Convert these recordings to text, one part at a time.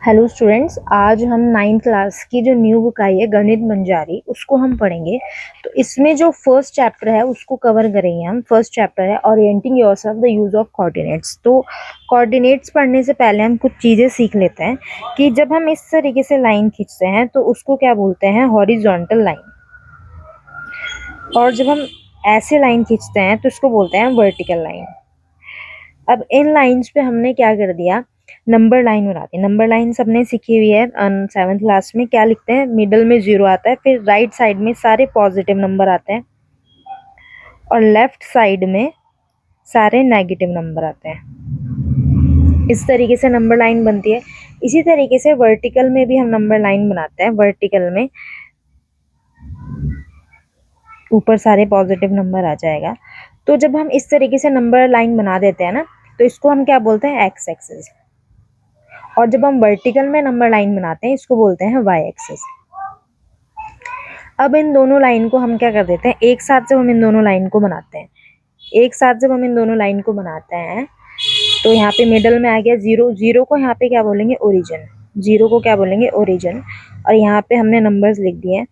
Hello students, आज हम ninth class की जो न्यू बुक आई है गणित बंजारी उसको हम पढ़ेंगे। तो इसमें जो फर्स्ट चैप्टर है उसको कवर करेंगे हम। फर्स्ट चैप्टर है orienting yourself the use of coordinates. तो कोऑर्डिनेट्स पढ़ने से पहले हम कुछ चीज़ें सीख लेते हैं कि जब हम इस तरीके से लाइन खींचते हैं तो उसको क्या बोलते हैं, हॉरिजॉन्टल लाइन। और जब हम ऐसे लाइन खींचते हैं तो उसको बोलते हैं वर्टिकल लाइन। अब इन लाइंस पे हमने क्या कर दिया, नंबर लाइन बना दी। नंबर लाइन सबने सीखी हुई है सेवन्थ क्लास में। क्या लिखते हैं, मिडल में 0 आता है, फिर राइट साइड में सारे पॉजिटिव नंबर आते हैं और लेफ्ट साइड में सारे नेगेटिव नंबर आते हैं। इस तरीके से नंबर लाइन बनती है। इसी तरीके से वर्टिकल में भी हम नंबर लाइन बनाते हैं। वर्टिकल में ऊपर सारे पॉजिटिव नंबर आ जाएगा। तो जब हम इस तरीके से नंबर लाइन बना देते हैं ना, तो इसको हम क्या बोलते हैं, एक्स एक्सिस। और जब हम वर्टिकल में नंबर लाइन बनाते हैं इसको बोलते हैं वाई एक्सिस। अब इन दोनों लाइन को हम क्या कर देते हैं, एक साथ जब हम इन दोनों लाइन को बनाते हैं, एक साथ जब हम इन दोनों लाइन को बनाते हैं तो यहाँ पे मिडल में आ गया 0। 0 को यहाँ पे क्या बोलेंगे, ओरिजिन। 0 को क्या बोलेंगे, ओरिजिन। और यहाँ पे हमने नंबर्स लिख दिए।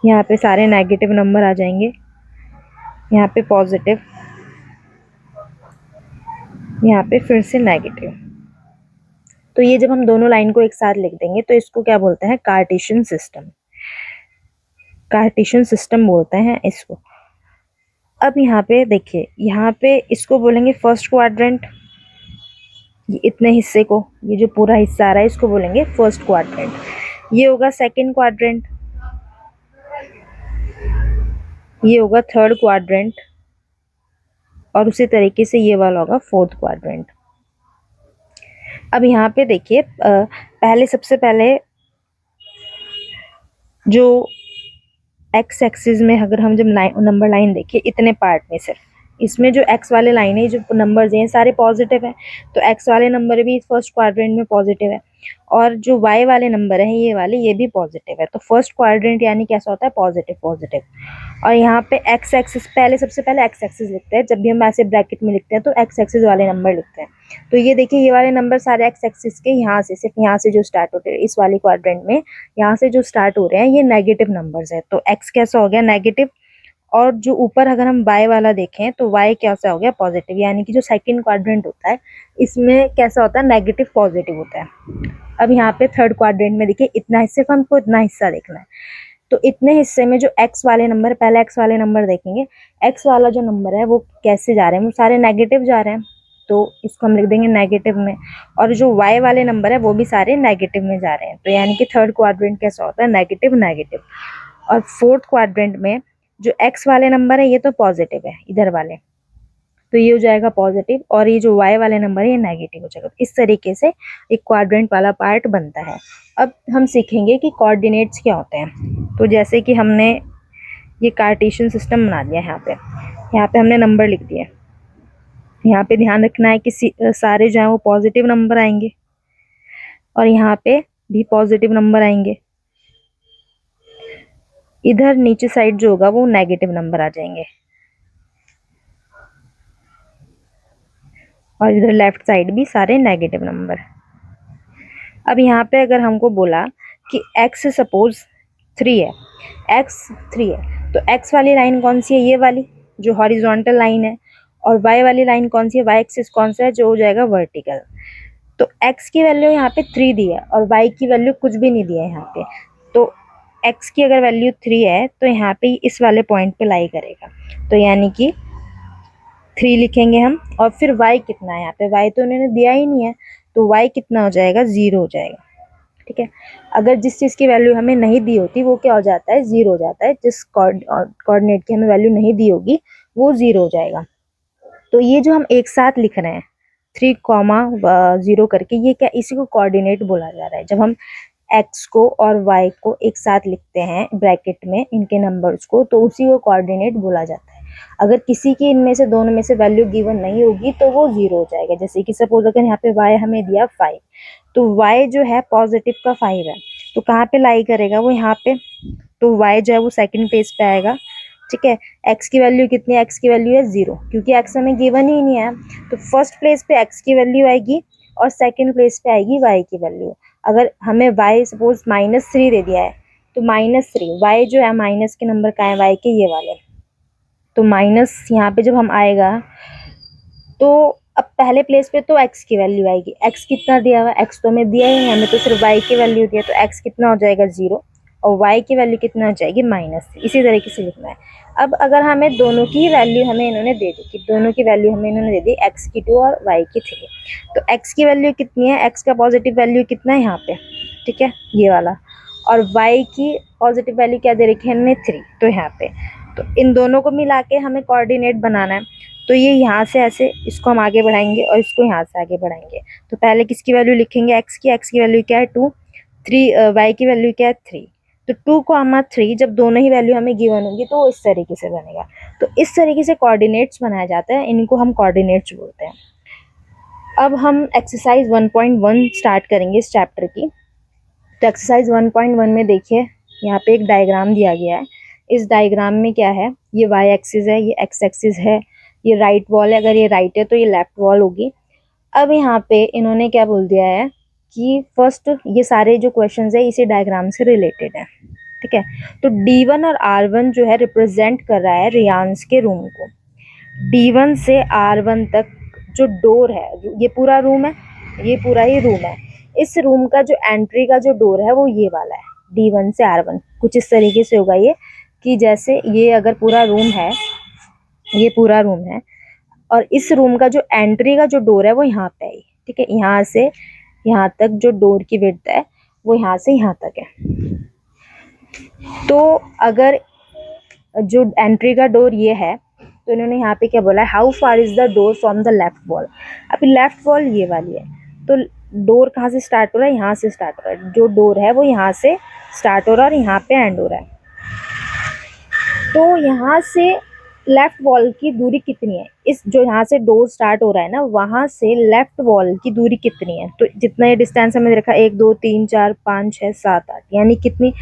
यहाँ पे सारे नेगेटिव नंबर आ जाएंगे, यहाँ पे पॉजिटिव, यहाँ पे फिर से नेगेटिव। तो ये जब हम दोनों लाइन को एक साथ लिख देंगे तो इसको क्या बोलते हैं, कार्टेशियन सिस्टम। कार्टेशियन सिस्टम बोलते हैं इसको। अब यहाँ पे देखिए, यहाँ पे इसको बोलेंगे फर्स्ट क्वाड्रेंट। ये इतने हिस्से को, ये जो पूरा हिस्सा आ रहा है इसको बोलेंगे फर्स्ट क्वाड्रेंट। ये होगा सेकंड क्वाड्रेंट, ये होगा थर्ड क्वाड्रेंट, और उसी तरीके से ये वाला होगा फोर्थ क्वाड्रेंट। अब यहाँ पे देखिए, पहले सबसे पहले जो एक्स एक्सिस में अगर हम जब नंबर लाइन देखिए इतने पार्ट में, सिर्फ इसमें जो एक्स वाले लाइन है, जो नंबर्स हैं सारे पॉजिटिव है, तो एक्स वाले नंबर भी फर्स्ट क्वाड्रेंट में पॉजिटिव है। और जो वाई वाले नंबर है ये वाले, ये भी पॉजिटिव है। तो फर्स्ट क्वाड्रेंट यानी कैसा होता है, पॉजिटिव पॉजिटिव। और यहाँ पे एक्स एक्सिस, पहले सबसे पहले एक्स एक्सिस लिखते हैं। जब भी हम ऐसे ब्रैकेट में लिखते हैं तो एक्स एक्सिस वाले नंबर लिखते हैं। तो ये देखिए, ये वाले नंबर सारे एक्स एक्सिस के यहाँ से, सिर्फ यहाँ से जो स्टार्ट होते हैं इस वाले क्वाड्रेंट में, यहाँ से जो स्टार्ट हो रहे हैं ये नेगेटिव नंबर्स है। तो एक्स कैसा हो गया, नेगेटिव। और जो ऊपर अगर हम वाई वाला देखें तो वाई कैसा हो गया, पॉजिटिव। यानी कि जो सेकंड क्वाड्रेंट होता है इसमें कैसा होता है, नेगेटिव पॉजिटिव होता है। अब यहाँ पे थर्ड क्वाड्रेंट में देखिए, इतना हिस्से को हमको इतना हिस्सा देखना है। तो इतने हिस्से में जो एक्स वाले नंबर, पहले एक्स वाले नंबर देखेंगे। एक्स वाला जो नंबर है वो कैसे जा रहे हैं, वो सारे नेगेटिव जा रहे हैं, तो इसको हम लिख देंगे नेगेटिव में। और जो वाई वाले नंबर है वो भी सारे नेगेटिव में जा रहे हैं। तो यानी कि थर्ड क्वाड्रेंट कैसा होता है, नेगेटिव नेगेटिव। और फोर्थ क्वाड्रेंट में जो एक्स वाले नंबर है ये तो पॉजिटिव है इधर वाले, तो ये हो जाएगा पॉजिटिव, और ये जो वाई वाले नंबर है ये नेगेटिव हो जाएगा। इस तरीके से एक क्वाड्रेंट वाला पार्ट बनता है। अब हम सीखेंगे कि कोऑर्डिनेट्स क्या होते हैं। तो जैसे कि हमने ये कार्टेशियन सिस्टम बना दिया, यहाँ पे हमने नंबर लिख दिया। यहाँ पे ध्यान रखना है कि सारे जो है वो पॉजिटिव नंबर आएंगे, और यहाँ पे भी पॉजिटिव नंबर आएंगे। इधर नीचे साइड जो होगा वो नेगेटिव नंबर आ जाएंगे, और इधर लेफ्ट साइड भी सारे नेगेटिव नंबर। अब यहाँ पे अगर हमको बोला कि x सपोज 3 है, x 3 है, तो x वाली लाइन कौन सी है, ये वाली जो हॉरिजॉन्टल लाइन है। और y वाली लाइन कौन सी है, y एक्सिस कौन सा है, जो हो जाएगा वर्टिकल। तो x की वैल्यू यहाँ पे 3 दी है और y की वैल्यू कुछ भी नहीं दिया है यहाँ पे। तो x की अगर वैल्यू 3 है तो यहाँ पे इस वाले पॉइंट पे लाई करेगा। तो यानी कि 3 लिखेंगे हम, और फिर y कितना है, यहाँ पे y तो उन्होंने दिया ही नहीं है, तो y कितना हो जाएगा, 0 हो जाएगा। ठीक है, अगर जिस चीज़ की वैल्यू हमें नहीं दी होती वो क्या हो जाता है, 0 हो जाता है। जिस कोऑर्डिनेट की हमें वैल्यू नहीं दी होगी वो 0 हो जाएगा। तो ये जो हम एक साथ लिख रहे हैं 3, 0 करके, ये क्या, इसी को कोऑर्डिनेट बोला जा रहा है। जब हम x को और y को एक साथ लिखते हैं ब्रैकेट में इनके नंबर्स को, तो उसी को कोऑर्डिनेट बोला जाता है। अगर किसी की इनमें से दोनों में से वैल्यू गिवन नहीं होगी तो वो 0 हो जाएगा। जैसे कि सपोज अगर यहाँ पे y हमें दिया 5, तो y जो है पॉजिटिव का 5 है, तो कहाँ पे लाई करेगा वो, यहाँ पे। तो y जो है वो सेकंड पेज पे आएगा। ठीक है, x की वैल्यू कितनी है, x की वैल्यू है 0, क्योंकि x हमें गिवन ही नहीं है। तो फर्स्ट प्लेस पे x की वैल्यू आएगी और सेकंड प्लेस पे आएगी y की वैल्यू। अगर हमें y सपोज -3 दे दिया है तो -3 y जो है माइनस के नंबर का है y के ये वाले, तो माइनस यहाँ पे जब हम आएगा तो अब पहले प्लेस पे तो x की वैल्यू आएगी। x कितना दिया हुआ, x तो हमें दिया ही है, हमें तो सिर्फ y की वैल्यू दिया, तो x कितना हो जाएगा 0 और y की वैल्यू कितना हो जाएगी -3। इसी तरीके से लिखना है। अब अगर हमें दोनों की वैल्यू हमें इन्होंने दे दी, कि दोनों की वैल्यू हमें इन्होंने दे दी x की 2 और y की 3, तो x की वैल्यू कितनी है, x का पॉजिटिव वैल्यू कितना है यहाँ पे, ठीक है ये वाला, और y की पॉजिटिव वैल्यू क्या दे रखी है हमने 3, तो यहाँ पे, तो इन दोनों को मिला के हमें कोऑर्डिनेट बनाना है। तो ये यहाँ से ऐसे इसको हम आगे बढ़ाएंगे और इसको यहाँ से आगे बढ़ाएंगे। तो पहले किसकी वैल्यू लिखेंगे, x की वैल्यू क्या है 2, 3 y की वैल्यू क्या है 3, तो 2 को हमारा 3 जब दोनों ही वैल्यू हमें गिवन होंगी तो इस तरीके से बनेगा। तो इस तरीके से कोऑर्डिनेट्स बनाया जाता है, इनको हम कोऑर्डिनेट्स बोलते हैं। अब हम एक्सरसाइज 1.1 स्टार्ट करेंगे इस चैप्टर की। तो एक्सरसाइज 1.1 में देखिए यहाँ पे एक डायग्राम दिया गया है। इस डायग्राम में क्या है, ये y एक्सिस है, ये x एक्सिस है, ये राइट वॉल है, अगर ये राइट है तो ये लेफ्ट वॉल होगी। अब यहाँ पे इन्होंने क्या बोल दिया है कि फर्स्ट ये सारे जो क्वेश्चंस है इसी डायग्राम से रिलेटेड है, ठीक है। तो D1 और R1 जो है रिप्रेजेंट कर रहा है रियांश के रूम को। D1 से R1 तक जो डोर है, ये पूरा रूम है, ये पूरा ही रूम है, इस रूम का जो एंट्री का जो डोर है वो ये वाला है। D1 से R1 कुछ इस तरीके से होगा ये, कि जैसे ये अगर पूरा रूम है, ये पूरा रूम है और इस रूम का जो एंट्री का जो डोर है वो यहाँ पे है, ठीक है। यहाँ से यहाँ तक जो डोर की विड्थ है वो यहाँ से यहाँ तक है। तो अगर जो एंट्री का डोर ये है तो इन्होंने यहाँ पे क्या बोला है, how far is the door from the left wall. अभी लेफ्ट वॉल ये वाली है, तो डोर कहाँ से स्टार्ट हो रहा है, यहाँ से स्टार्ट हो रहा है, जो डोर है वो यहाँ से स्टार्ट हो रहा है और यहाँ पे एंड हो रहा है। तो यहाँ से लेफ्ट वॉल की दूरी कितनी है, इस जो यहाँ से डोर स्टार्ट हो रहा है ना, वहाँ से लेफ्ट वॉल की दूरी कितनी है, तो जितना ये डिस्टेंस हमें रखा 1 2 3 4 5 6 7 8, यानी कितनी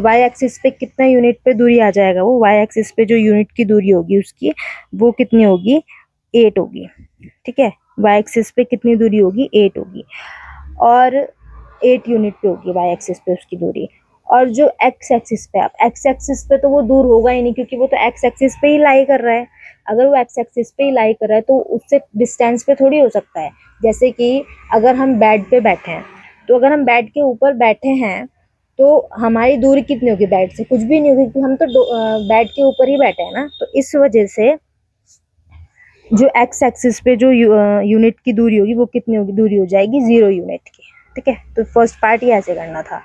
वाई एक्सिस पे कितना यूनिट पे दूरी आ जाएगा, वो वाई एक्सिस पे जो यूनिट की दूरी होगी उसकी वो कितनी होगी 8 होगी, ठीक है। वाई एक्सिस पे कितनी दूरी होगी 8 होगी और 8 यूनिट पे होगी वाई एक्सिस पे उसकी दूरी। और जो एक्स एक्सिस पे, अब एक्स एक्सिस पे तो वो दूर होगा ही नहीं क्योंकि वो तो एक्स एक्सिस पे ही लाई कर रहा है। अगर वो एक्स एक्सिस पे ही लाई कर रहा है तो उससे डिस्टेंस पे थोड़ी हो सकता है। जैसे कि अगर हम बेड पे बैठे हैं, तो अगर हम बेड के ऊपर बैठे हैं तो हमारी दूरी कितनी होगी बेड से, कुछ भी नहीं होगी क्योंकि हम तो बेड के ऊपर ही बैठे हैं ना। तो इस वजह से जो एक्स एक्सिस पे जो यूनिट की दूरी होगी वो कितनी होगी, दूरी हो जाएगी 0 यूनिट की, ठीक है। तो फर्स्ट पार्ट ही ऐसे करना था।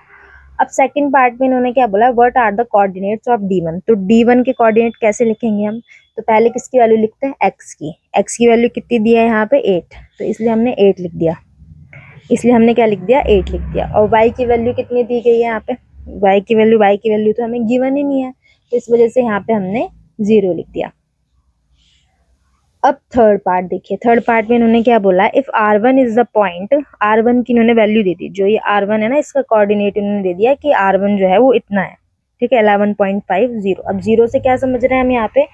अब सेकंड पार्ट में इन्होंने क्या बोला, what are the coordinates of D1। तो D1 के कोऑर्डिनेट कैसे लिखेंगे हम, तो पहले किसकी वैल्यू लिखते हैं, x की वैल्यू कितनी दी है यहाँ पे 8, तो इसलिए हमने 8 लिख दिया, इसलिए हमने क्या लिख दिया 8 लिख दिया। और y की वैल्यू कितनी दी गई है यहाँ पे, y की वैल्यू तो हमें गिवन ही नहीं है, तो इस वजह से यहाँ पे हमने 0 लिख दिया। अब थर्ड पार्ट देखिए, थर्ड पार्ट में इन्होंने क्या बोला, if R1 is the point, R1 की इन्होंने वैल्यू दे दी, जो ये R1 है ना इसका कोऑर्डिनेट इन्होंने दे दिया कि R1 जो है वो इतना है, ठीक है 11.50। अब 0 से क्या समझ रहे हैं हम यहाँ पे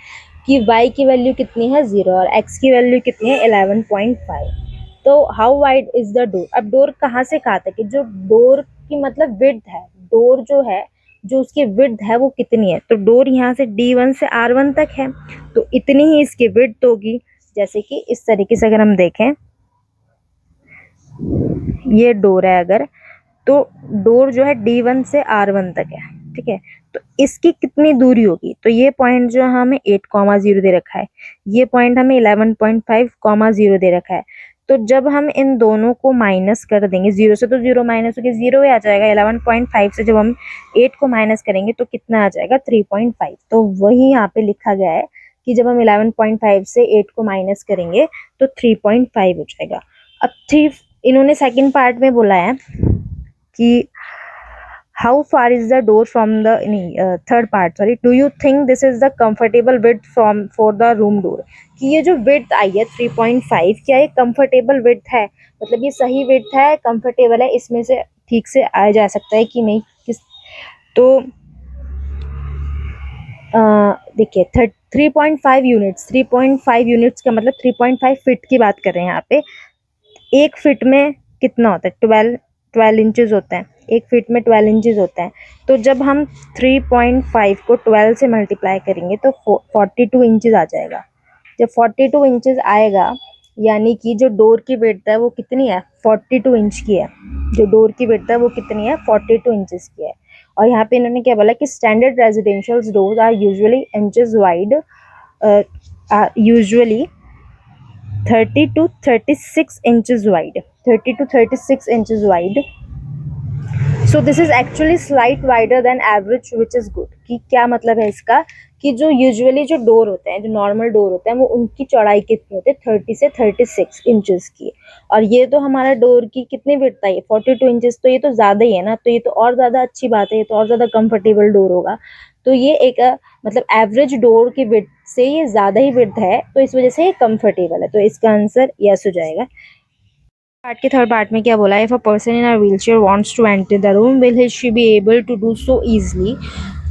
कि y की वैल्यू कितनी है 0 और x की वैल्यू कितनी है 11.5। तो how wide is the door, अब डोर कहाँ से कहाँ तक है, जो डोर की मतलब विड्थ है, डोर जो है जो उसकी विड्थ है वो कितनी है, तो डोर यहाँ से D1 से R1 तक है तो इतनी ही इसकी विड्थ होगी। जैसे कि इस तरीके से अगर हम देखें, ये डोर है अगर, तो डोर जो है D1 से R1 तक है, ठीक है। तो इसकी कितनी दूरी होगी, तो ये पॉइंट जो हमें 8,0 दे रखा है, ये पॉइंट हमें 11.5,0 दे रखा है। तो जब हम इन दोनों को माइनस कर देंगे, 0 से तो 0 माइनस होकर 0 ही आ जाएगा, 11.5 से जब हम 8 को माइनस करेंगे तो कितना आ जाएगा 3.5। तो वही यहाँ पे लिखा गया है कि जब हम 11.5 से 8 को माइनस करेंगे तो 3.5 हो जाएगा। अब 3 इन्होंने सेकंड पार्ट में बोला है कि how far is the door from the, third part sorry, do you think this is the comfortable width from for the room door, कि ये जो विड्थ आई है 3.5 क्या ये कंफर्टेबल विड्थ है, मतलब ये सही विड्थ है, कंफर्टेबल है, इसमें से ठीक से आया जा सकता है कि नहीं, किस तो देखिए 3.5 यूनिट्स, 3.5 यूनिट्स का मतलब 3.5 फीट की बात कर रहे हैं यहाँ पे। एक फिट में कितना होता है, 12 इंचेस होता है, एक फिट में 12 इंचेस होता है। तो जब हम 3.5 को 12 से मल्टीप्लाई करेंगे तो 42 इंचेस आ जाएगा। जब 42 इंचेस आएगा यानी कि जो डोर की विड्थ है वो कितनी है, 42 इंच की है। जो डोर की विड्थ है वो कितनी है, 42 इंचेस की है। और यहाँ पे इन्होंने क्या बोला कि standard residential doors are usually inches wide, usually 30 to 36 inches wide, 30 to 36 inches wide. So this is actually slight wider than average, which is good. कि क्या मतलब है इसका, कि जो यूजुअली जो डोर होते हैं, जो नॉर्मल डोर होते हैं, वो उनकी चौड़ाई कितनी होती है, 30 से 36 इंचेस की। और ये तो हमारा डोर की कितनी विड्थ है, 42 इंचेस, तो ये तो ज़्यादा ही है ना, तो ये तो और ज़्यादा अच्छी बात है, ये तो और ज़्यादा कंफर्टेबल डोर होगा। तो ये एक मतलब एवरेज डोर की विड्थ से ये ज़्यादा ही विड्थ है, तो इस वजह से ये कंफर्टेबल है। तो इसका आंसर यस हो जाएगा। पार्ट के थर्ड पार्ट में क्या बोला है, if a person in a wheelchair wants to enter the room will he she be able to do so easily.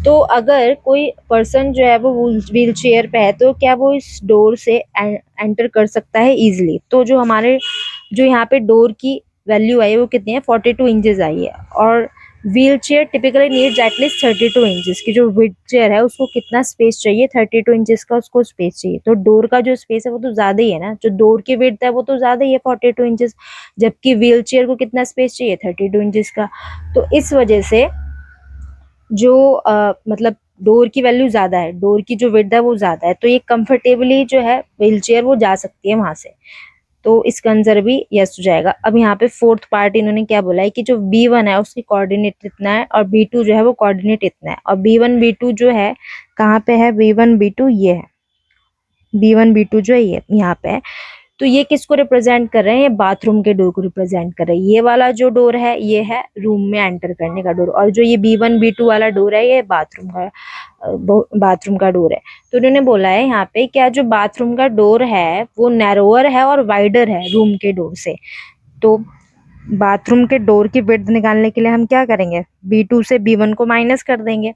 तो अगर कोई पर्सन जो है वो व्हील चेयर पे है तो क्या वो इस डोर से एंटर कर सकता है इजीली। तो जो हमारे जो यहाँ पे डोर की वैल्यू आई है वो कितनी है, 42 इंचेस आई है। और wheel chair typically needs at least 32 inches की। जो व्हील चेयर है उसको कितना स्पेस चाहिए, 32 इंचेस का उसको स्पेस चाहिए। तो डोर का जो स्पेस है वो तो ज़्यादा ही है ना, जो डोर की विड्थ है वो तो ज़्यादा ही है 42 इंचेस, जबकि व्हील चेयर को कितना स्पेस चाहिए, 32 इंचेस का। तो इस वजह से जो मतलब डोर की वैल्यू ज़्यादा है, डोर की जो विड्थ है वो ज़्यादा है, तो ये कंफर्टेबली जो है व्हील चेयर वो जा सकती है वहाँ से। तो इसका आंसर भी यस हो जाएगा। अब यहाँ पे फोर्थ पार्ट इन्होंने क्या बोला है कि जो B1 है उसकी कोऑर्डिनेट इतना है और B2 जो है वो कोऑर्डिनेट इतना है। और B1 B2 जो है कहाँ पे है, B1 B2 ये है, B1 B2 जो है ये यहाँ पे है। तो ये किसको रिप्रेजेंट कर रहे हैं, ये बाथरूम के डोर को रिप्रेजेंट कर रहे हैं। ये वाला जो डोर है ये है रूम में एंटर करने का डोर, और जो ये B1 B2 वाला डोर है ये बाथरूम का डोर है। तो उन्होंने बोला है यहाँ पे क्या जो बाथरूम का डोर है वो नैरोअर है और वाइडर है रूम के डोर से। तो बाथरूम के डोर की विड्थ निकालने के लिए हम क्या करेंगे, B2 से B1 को माइनस कर देंगे।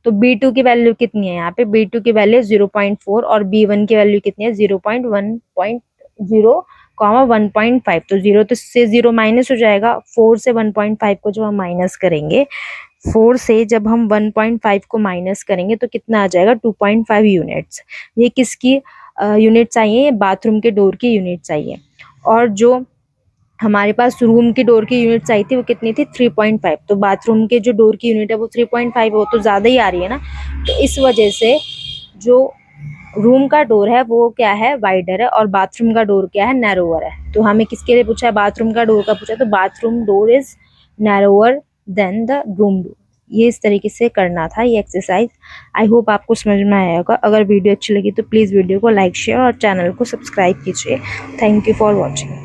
तो B2 की वैल्यू कितनी है, यहाँ पे B2 की वैल्यू 0.4 और B1 की वैल्यू कितनी है, 0.0, 1.5। तो 0 तो से 0 माइनस हो जाएगा। 4 से 1.5 को जब हम माइनस करेंगे, 4 से जब हम 1.5 को माइनस करेंगे तो कितना आ जाएगा, 2.5 यूनिट्स। ये किसकी यूनिट्स आई है, ये बाथरूम के डोर की यूनिट्स आई है। और जो हमारे पास रूम की डोर की यूनिट्स आई थी वो कितनी थी, 3.5। तो बाथरूम के जो डोर की यूनिट है वो 3.5, वो तो ज़्यादा ही आ रही है ना। तो इस वजह से जो रूम का डोर है वो क्या है, वाइडर है, और बाथरूम का डोर क्या है, नैरोअर है। तो हमें किसके लिए पूछा है, बाथरूम का डोर का पूछा, तो bathroom door is narrower than the room door. ये इस तरीके से करना था ये एक्सरसाइज। आई होप आपको समझ में आया होगा। अगर वीडियो अच्छी लगी तो प्लीज़ वीडियो को लाइक शेयर और चैनल को सब्सक्राइब कीजिए। Thank you for watching.